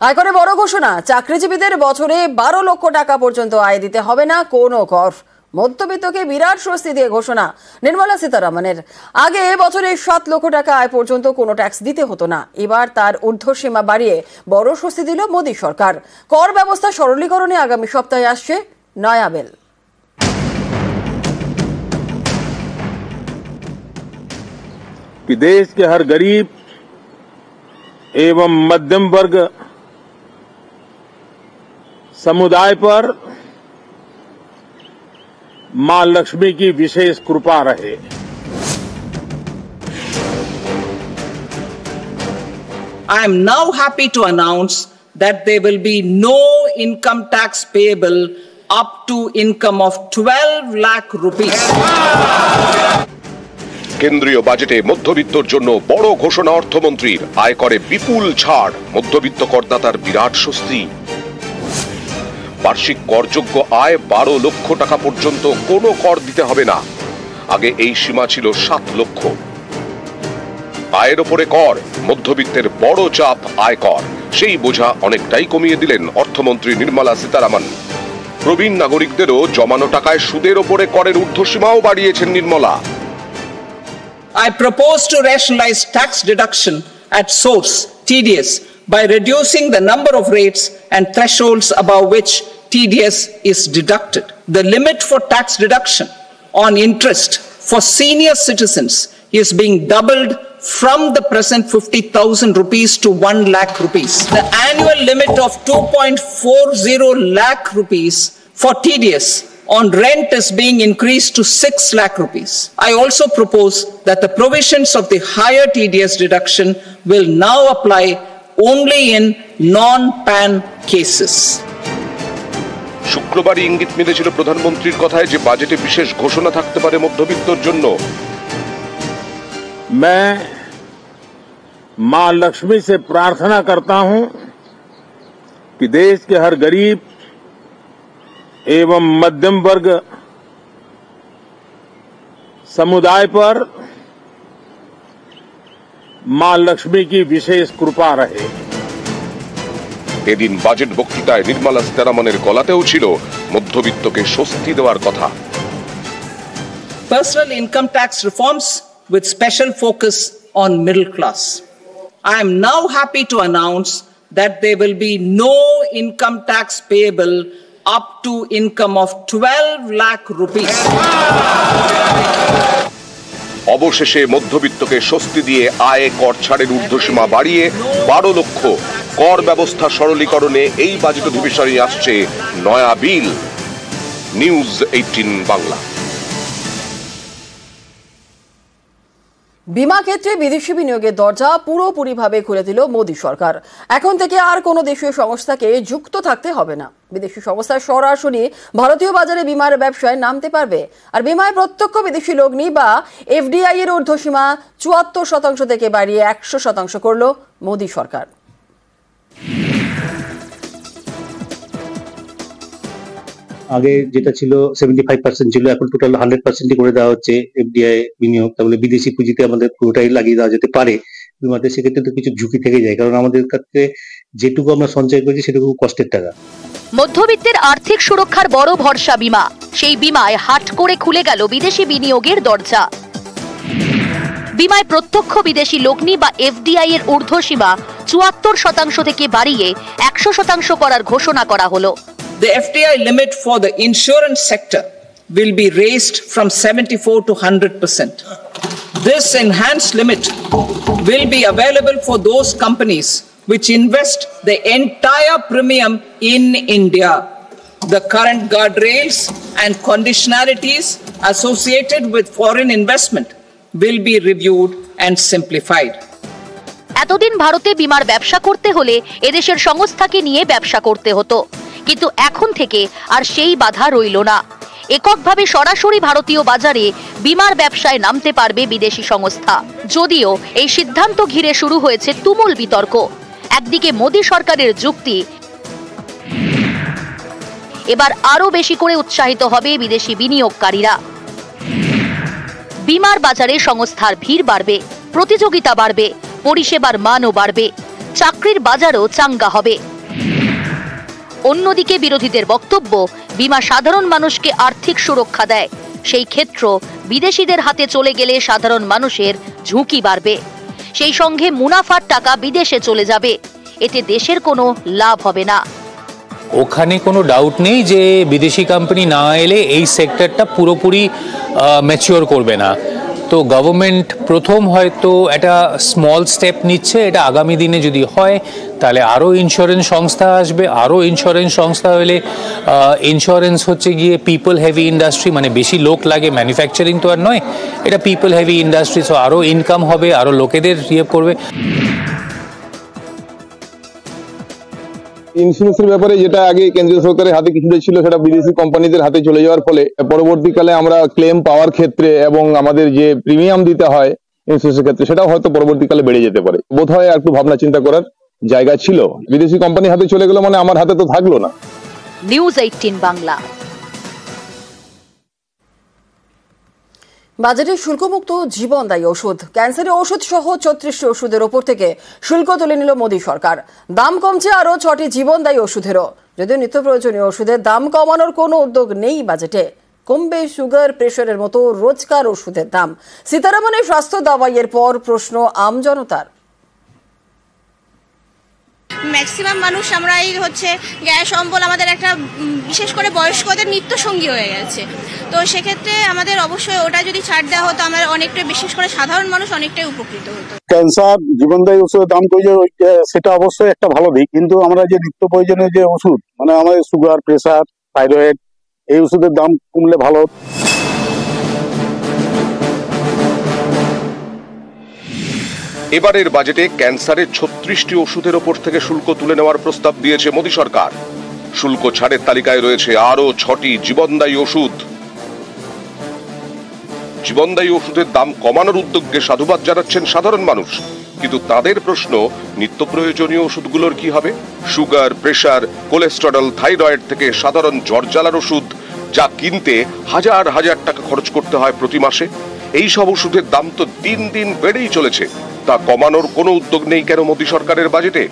আয়করে বড় ঘোষণা, চাকরিজীবীদের বছরে 12 লক্ষ টাকা পর্যন্ত আয় দিতে হবে না কোনো কর। মধ্যবিত্তকে বিরাট স্বস্তি দিয়ে ঘোষণা নির্মলা সীতারামনের। আগে বছরে 7 লক্ষ টাকা আয় পর্যন্ত কোনো ট্যাক্স দিতে হতো না, এবার তার ঊর্ধ্বসীমা বাড়িয়ে বড় স্বস্তি দিল মোদী সরকার। কর ব্যবস্থা সরলীকরণে আগামী সপ্তাহে আসছে নয়া বিল। देश के हर गरीब एवं मध्यम वर्ग समुदाय पर मां लक्ष्मी की विशेष कृपा रहे। I am now happy to announce that there will be no income tax payable up to income of 12 lakh rupees. কেন্দ্রীয় বাজেটে মধ্যবিত্তর জন্য বড় ঘোষণা অর্থমন্ত্রীর। আয়করে বিপুল ছাড়, মধ্যবিত্ত করদাতার বিরাট স্বস্তি। বার্ষিক করযোগ্য আয় 12 লক্ষ টাকা পর্যন্ত কোনো কর দিতে হবে না। আগে এই সীমা ছিল 7 লক্ষ। আয়ের ওপরে কর, মধ্যবিত্তের বড় চাপ আয়কর। সেই বোঝা অনেকটাই কমিয়ে দিলেন অর্থমন্ত্রী নির্মলা সীতারামন। প্রবীণ নাগরিকদেরও জমানো টাকায় সুদের ওপরে করের ঊর্ধ্বসীমাও বাড়িয়েছেন Nirmala. I propose to rationalize tax deduction at source, TDS, by reducing the number of rates and thresholds above which TDS is deducted. The limit for tax deduction on interest for senior citizens is being doubled from the present 50,000 rupees to 1 lakh rupees. The annual limit of 2.40 lakh rupees for TDS on rent is being increased to 6 lakh rupees. I also propose that the provisions of the higher TDS deduction will now apply only in non-PAN cases. শুক্রবারই ইঙ্গিত মিলেছিল প্রধানমন্ত্রীর কথায় যে বাজেটে বিশেষ ঘোষণা থাকতে পারে মধ্যবিত্তর জন্য। मैं मां लक्ष्मी से प्रार्थना करता हूं कि देश के हर गरीब एवं मध्यम वर्ग समुदाय पर मां लक्ष्मी की विशेष कृपा रहे। এদিন বাজেট বক্তৃতায় নির্মলা সীতারামনের গলাতেও ছিল মধ্যবিত্তকে স্বস্তি দেওয়ার কথা। Personal income tax reforms with special focus on middle class. I am now happy to announce that there will be no income tax payable up to income of 12 lakh rupees. অবশেষে মধ্যবিত্তকে স্বস্তি দিয়ে আয় কর ছাড়ের ঊর্ধ্বসীমা বাড়িয়ে 12 লক্ষ। কর ব্যবস্থা সরলীকরণে এই বাজেট অধিবেশনে আসছে নয়া বিল। নিউজ 18 বাংলা। বিমা ক্ষেত্রে বিদেশি বিনিয়োগের দরজা পুরোপুরিভাবে খুলে দিল মোদী সরকার। এখন থেকে আর কোনো দেশীয় সংস্থাকে যুক্ত থাকতে হবে না। বিদেশি সংস্থা সরাসরি ভারতীয় বাজারে বিমার ব্যবসায় নামতে পারবে। আর বিমায় প্রত্যক্ষ বিদেশি লগ্নি বা এফডিআই এর ঊর্ধ্বসীমা 74% থেকে বাড়িয়ে 100% করল মোদী সরকার। আগে যেটা ছিল 75% ছিল, এখন টোটাল 100% করে দেওয়া হচ্ছে এফডিআই বিনিয়োগ। তাহলে বিদেশি পুঁজিতে আমাদের পুরোটাই লাগিয়ে দেওয়া যেতে পারে বিমাতে। সেক্ষেত্রে তো কিছু ঝুঁকি থেকে যায়, কারণ আমাদের কাছে যেটুকু আমরা সঞ্চয় করেছি সেটুকু কষ্টের টাকা। মধ্যবিত্তের আর্থিক সুরক্ষার বড় ভরসা বিমা। সেই বিমায় হাট করে খুলে গেল বিদেশি বিনিয়োগের দরজা। বিমায় প্রত্যক্ষ বিদেশি লগ্নি বা এফডিআই এর ঊর্ধ্বসীমা 74% থেকে বাড়িয়ে 100% করার ঘোষণা করা হলো। The FDI limit for the insurance sector will be raised from 74 to 100%. This enhanced limit will be available for those companies which invest the entire premium in India. The current guardrails and conditionalities associated with foreign investment will be reviewed and simplified. এতদিন ভারতে বিমার ব্যবসা করতে হলে এদেশের সংস্থাকে নিয়ে ব্যবসা করতে হতো, কিন্তু এখন থেকে আর সেই বাধা রইল না। এককভাবে সরাসরি ভারতীয় বাজারে বিমার ব্যবসায় নামতে পারবে বিদেশি সংস্থা। যদিও এই সিদ্ধান্ত ঘিরে শুরু হয়েছে তুমুল বিতর্ক। একদিকে মোদী সরকারের যুক্তি, এবার আরো বেশি করে উৎসাহিত হবে বিদেশি বিনিয়োগকারীরা। বিমার বাজারে সংস্থার ভিড় বাড়বে, প্রতিযোগিতা বাড়বে, পরিষেবার মানও বাড়বে। চাকরির বাজারও চাঙ্গা হবে। অন্যদিকে বিরোধীদের বক্তব্য, বীমা সাধারণ মানুষকে আর্থিক সুরক্ষা দেয়, সেই ক্ষেত্র বিদেশিদের হাতে চলে গেলে সাধারণ মানুষের ঝুঁকি বাড়বে, সেই সঙ্গে মুনাফার টাকা বিদেশে চলে যাবে, এতে দেশের কোনো লাভ হবে না। ওখানে কোনো ডাউট নেই যে বিদেশি কোম্পানি না এলে এই সেক্টরটা পুরোপুরি ম্যাচিওর করবে না। তো গভর্নমেন্ট প্রথম হয়তো একটা স্মল স্টেপ নিচ্ছে, এটা আগামী দিনে যদি হয় তাহলে আরও ইন্স্যুরেন্স সংস্থা আসবে, আরও ইন্স্যুরেন্স সংস্থা হলে ইন্স্যুরেন্স হচ্ছে গিয়ে পিপল হেভি ইন্ডাস্ট্রি, মানে বেশি লোক লাগে, ম্যানুফ্যাকচারিং তো আর নয়, এটা পিপল হেভি ইন্ডাস্ট্রি, সো আরও ইনকাম হবে, আরও লোকেদের করবে। ইন্স্যুরেন্সের ব্যাপারে যেটা আগে কেন্দ্রীয় সরকারের হাতে কিছুটা ছিল, সেটা বিদেশি কোম্পানিদের হাতে চলে যাওয়ার ফলে পরবর্তীকালে আমরা ক্লেম পাওয়ার ক্ষেত্রে এবং আমাদের যে প্রিমিয়াম দিতে হয় ইন্স্যুরেন্সের ক্ষেত্রে, সেটাও হয়তো পরবর্তীকালে বেড়ে যেতে পারে। বোধহয় একটু ভাবনা চিন্তা করার জায়গা ছিল। বিদেশি কোম্পানির হাতে চলে গেল মানে আমার হাতে তো থাকলো না। নিউজ 18 বাংলা। বাজেটে শুল্কমুক্ত জীবনদায়ী ওষুধ, ক্যান্সারের ওষুধ সহ 34টি ওষুধের ওপর থেকে শুল্ক তুলে নিল মোদী সরকার। দাম কমছে আরও 6টি জীবনদায়ী ওষুধেরও। যদিও নিত্য প্রয়োজনীয় ওষুধের দাম কমানোর কোনো উদ্যোগ নেই বাজেটে। কমবে সুগার, প্রেশারের মতো রোজকার ওষুধের দাম। সীতারামনের স্বাস্থ্য দাওয়াইয়ের পর প্রশ্ন আমজনতার। ম্যাক্সিমাম মানুষ আমরা এই গ্যাস অম্বল আমাদের একটা বিশেষ করে বয়স্কদের নিত্য সঙ্গী হয়ে গেছে। তো সেক্ষেত্রে আমাদের অবশ্যই ওটা যদি ছাড় দেওয়া হতো, আমরা অনেকটাই, বিশেষ করে সাধারণ মানুষ অনেকটাই উপকৃত হতো। ক্যান্সার, জীবনদায়ী ওষুধের দাম কমে, সেটা অবশ্যই একটা ভালো দিক, কিন্তু আমরা যে নিত্য প্রয়োজনীয় যে ওষুধ, মানে আমাদের সুগার, প্রেসার, থাইরয়েড, এই ওষুধের দাম কমলে ভালো। এবারের বাজেটে ক্যান্সারের 36টি ওষুধের ওপর থেকে শুল্ক তুলে নেওয়ার প্রস্তাব দিয়েছে মোদী সরকার। শুল্ক ছাড়ের তালিকায় রয়েছে আরও 6টি জীবনদায়ী ওষুধ। জীবনদায়ী ওষুধের দাম কমানোর উদ্যোগকে সাধুবাদ জানাচ্ছেন সাধারণ মানুষ, কিন্তু তাদের প্রশ্ন, নিত্য প্রয়োজনীয় ওষুধগুলোর কি হবে? সুগার, প্রেসার, কোলেস্টেরল, থাইরয়েড থেকে সাধারণ জ্বর-জ্বালার ওষুধ, যা কিনতে হাজার হাজার টাকা খরচ করতে হয় প্রতি মাসে, এই সব ওষুধের দাম তো দিন দিন বেড়েই চলেছে। তা কমানোর কোনো উদ্যোগ নেই কেন মোদী সরকারের বাজেটে?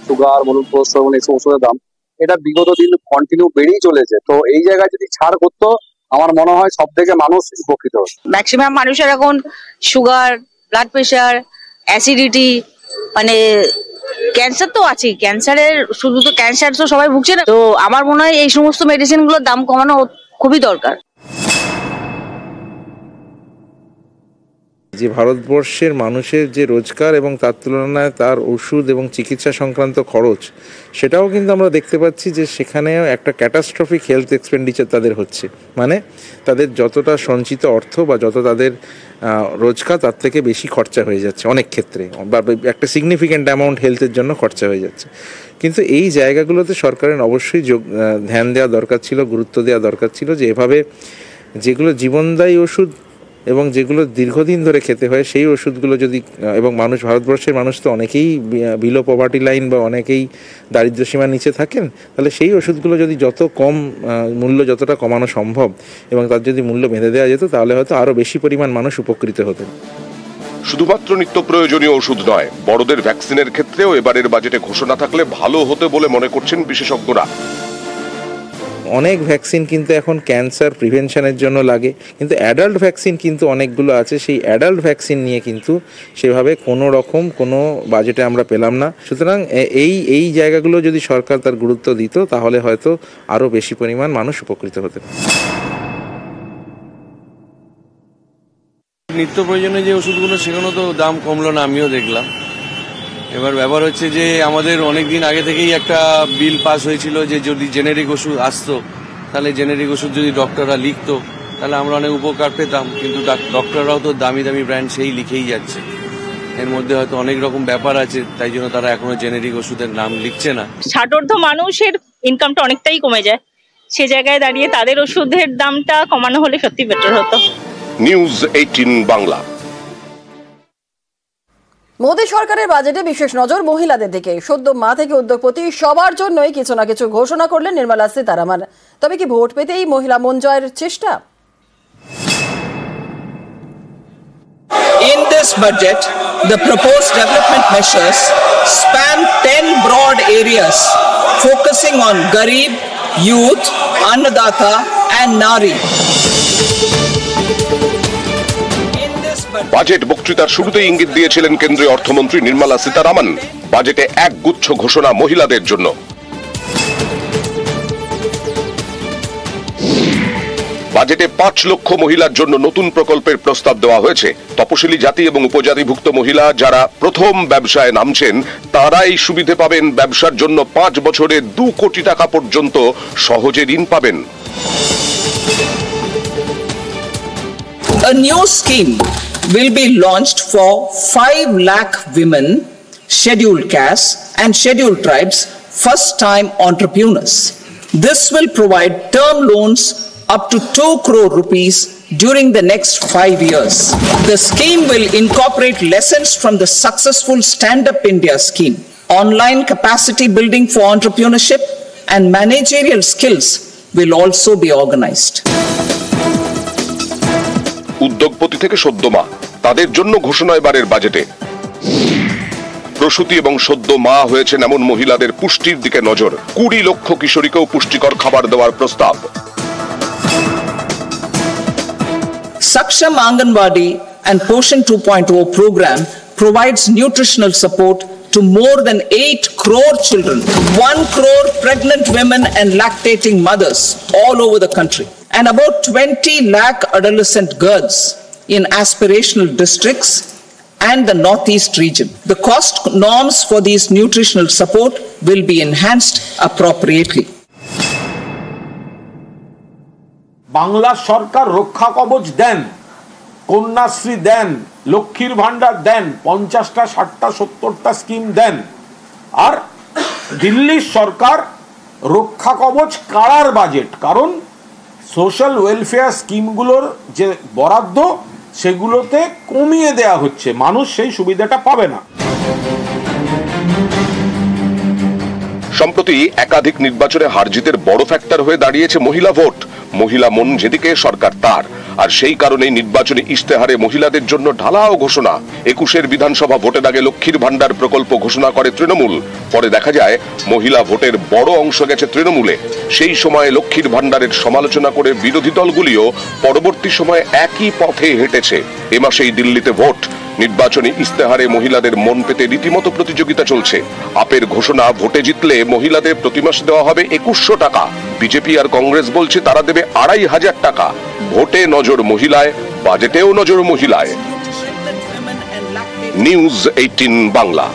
সুগার, বলুন, কোলেস্টেরল, এইসব ওষুধের দাম এটা বিগত দিন কন্টিনিউ বেড়েই চলেছে। তো এই জায়গায় যদি ছাড় করতো, আমার মনে হয় সব থেকে মানুষ উপকৃত হতো। ম্যাক্সিমাম মানুষের এখন সুগার, ব্লাড প্রেশার, অ্যাসিডিটি, মানে ক্যান্সার তো আছেই। ক্যান্সারের শুধু তো ক্যান্সার তো সবাই ভুগছে না। তো আমার মনে হয় এই সমস্ত মেডিসিন গুলোর দাম কমানো খুবই দরকার। যে ভারতবর্ষের মানুষের যে রোজগার এবং তার তুলনায় তার ওষুধ এবং চিকিৎসা সংক্রান্ত খরচ, সেটাও কিন্তু আমরা দেখতে পাচ্ছি যে সেখানেও একটা ক্যাটাস্ট্রফিক হেলথ এক্সপেন্ডিচার তাদের হচ্ছে। মানে তাদের যতটা সঞ্চিত অর্থ বা যত তাদের রোজগার, তার থেকে বেশি খরচা হয়ে যাচ্ছে অনেক ক্ষেত্রে, বা একটা সিগনিফিক্যান্ট অ্যামাউন্ট হেলথের জন্য খরচা হয়ে যাচ্ছে। কিন্তু এই জায়গাগুলোতে সরকারের অবশ্যই ধ্যান দেওয়া দরকার ছিল, গুরুত্ব দেওয়া দরকার ছিল, যে এভাবে যেগুলো জীবনদায়ী ওষুধ এবং যেগুলো দীর্ঘদিন ধরে খেতে হয় সেই ওষুধগুলো যদি, এবং ভারতবর্ষের মানুষ তো অনেকেই বিলো পভার্টি লাইন বা অনেকেই দারিদ্র্য সীমার নিচে থাকেন, তাহলে সেই ওষুধগুলো যদি যত কম মূল্য, যতটা কমানো সম্ভব, এবং তার যদি মূল্য বেঁধে দেওয়া যেত, তাহলে হয়তো আরও বেশি পরিমাণ মানুষ উপকৃত হতেন। শুধুমাত্র নিত্য প্রয়োজনীয় ওষুধ নয়, বড়দের ভ্যাকসিনের ক্ষেত্রেও এবারের বাজেটে ঘোষণা থাকলে ভালো হতে বলে মনে করছেন বিশেষজ্ঞরা। অনেক ভ্যাকসিন কিন্তু এখন ক্যান্সার প্রিভেনশনের জন্য লাগে, কিন্তু অ্যাডাল্ট ভ্যাকসিন কিন্তু অনেকগুলো আছে, সেই অ্যাডাল্ট ভ্যাকসিন নিয়ে কিন্তু সেভাবে কোনো রকম কোনো বাজেটে আমরা পেলাম না। সুতরাং এই জায়গাগুলো যদি সরকার তার গুরুত্ব দিত, তাহলে হয়তো আরও বেশি পরিমাণ মানুষ উপকৃত হতেন। নিত্য প্রয়োজনীয় যে ওষুধগুলো, সেগুলো তো দাম কমলো না, আমিও দেখলাম। এবার ব্যাপার হচ্ছে যে আমাদের অনেক দিন আগে থেকেই একটা বিল পাস হয়েছিল যে যদি জেনেরিক ওষুধ আসতো, তাহলে জেনেরিক ওষুধ যদি ডক্টররা লিখতো, তাহলে আমরা অনেক উপকার পেতাম। কিন্তু ডক্টররাও তো দামি দামি ব্র্যান্ড সেই লিখেই যাচ্ছে। এর মধ্যে হয়তো অনেক রকম ব্যাপার আছে, তাই জন্য তারা এখনো জেনেরিক ওষুধের নাম লিখছে না। ষাটোর্ধ্ব মানুষের ইনকামটা অনেকটাই কমে যায়, সে জায়গায় দাঁড়িয়ে তাদের ওষুধের দামটা কমানো হলে সত্যি বেটার হতো। নিউজ 18 বাংলা। মোদী সরকারের বাজেটে বিশেষ নজর মহিলাদের দিকে। সদ্য মা থেকে উদ্যোগপতি সবার জন্যই কিছু না কিছু ঘোষণা করলেন নির্মলা সীতারামন। তবে কি ভোট পেতেই মহিলা মন জয়ের চেষ্টা? this budget, the proposed development measures span 10 broad areas focusing on Garib, Youth, Annadata and Nari. Budget বক্তৃতার শুরুতেই ইঙ্গিত দিয়েছিলেন কেন্দ্রীয় অর্থমন্ত্রী নির্মলা সীতারামন, বাজেটে এক গুচ্ছ ঘোষণা মহিলাদের জন্য। বাজেটে 5 লক্ষ মহিলার জন্য নতুন প্রকল্পের প্রস্তাব দেওয়া হয়েছে। তপশিলি জাতি এবং উপজাতিভুক্ত মহিলা যারা প্রথম ব্যবসায় নামছেন তারা এই সুবিধে পাবেন। ব্যবসার জন্য 5 বছরে 2 কোটি টাকা পর্যন্ত সহজে ঋণ পাবেন। A new scheme will be launched for 5 lakh women, scheduled castes and scheduled tribes, first-time entrepreneurs. This will provide term loans up to 2 crore rupees during the next 5 years. The scheme will incorporate lessons from the successful Stand Up India scheme. Online capacity building for entrepreneurship and managerial skills will also be organized. উদ্যোগপতি থেকে সদ্য মা তাদের জন্য ঘোষণা এবারের বাজেটে। প্রসূতি এবং সদ্য মা হয়েছেন এমন মহিলাদের পুষ্টির দিকে নজর। 20 লক্ষ কিশোরীকেও পুষ্টিকর খাবার দেওয়ার প্রস্তাব। Saksham Anganwadi and Poshan 2.0 program provides nutritional support to more than 8 crore children, 1 crore pregnant women and lactating mothers all over the country, and about 20 lakh adolescent girls in aspirational districts and the Northeast region. The cost norms for these nutritional support will be enhanced appropriately. Bangla সরকার রক্ষা কবচ দেন, কন্যাশ্রী দেন, লক্ষ্মীর ভান্ডার দেন, 50টা 60টা 70টা scheme দেন, আর দিল্লির সরকার রক্ষা কবচ কাড়ার budget. কারণ social welfare স্কিমগুলোর যে বরাদ্দ সেগুলোতে কমিয়ে দেয়া হচ্ছে, মানুষ সেই সুবিধাটা পাবে না। সম্প্রতি একাধিক নির্বাচনে হার জিতের বড় ফ্যাক্টর হয়ে দাঁড়িয়েছে মহিলা ভোট। মহিলা মন যেদিকে সরকার তার, আর সেই কারণেই নির্বাচনী ইশতেহারে মহিলাদের জন্য ঢালাও ঘোষণা। 21 বিধানসভা ভোটের আগে লক্ষ্মীর ভান্ডার প্রকল্প ঘোষণা করে তৃণমূল। পরে দেখা যায় মহিলা ভোটের বড় অংশ গেছে তৃণমূলে। সেই সময়ে লক্ষ্মীর ভান্ডারের সমালোচনা করে বিরোধী দলগুলিও পরবর্তী সময়ে একই পথে হেঁটেছে। এ মাসেই দিল্লিতে ভোট। নির্বাচনী ইশতেহারে মহিলাদের মন পেতে রীতিমতো প্রতিযোগিতা চলছে। আপের ঘোষণা, ভোটে জিতলে মহিলাদের প্রতি মাসে দেওয়া হবে 2100 টাকা। বিজেপি আর কংগ্রেস বলছে তারা দেবে 2500 টাকা। ভোটে নজর মহিলায়, বাজেটেও নজর মহিলায়। নিউজ 18 বাংলা।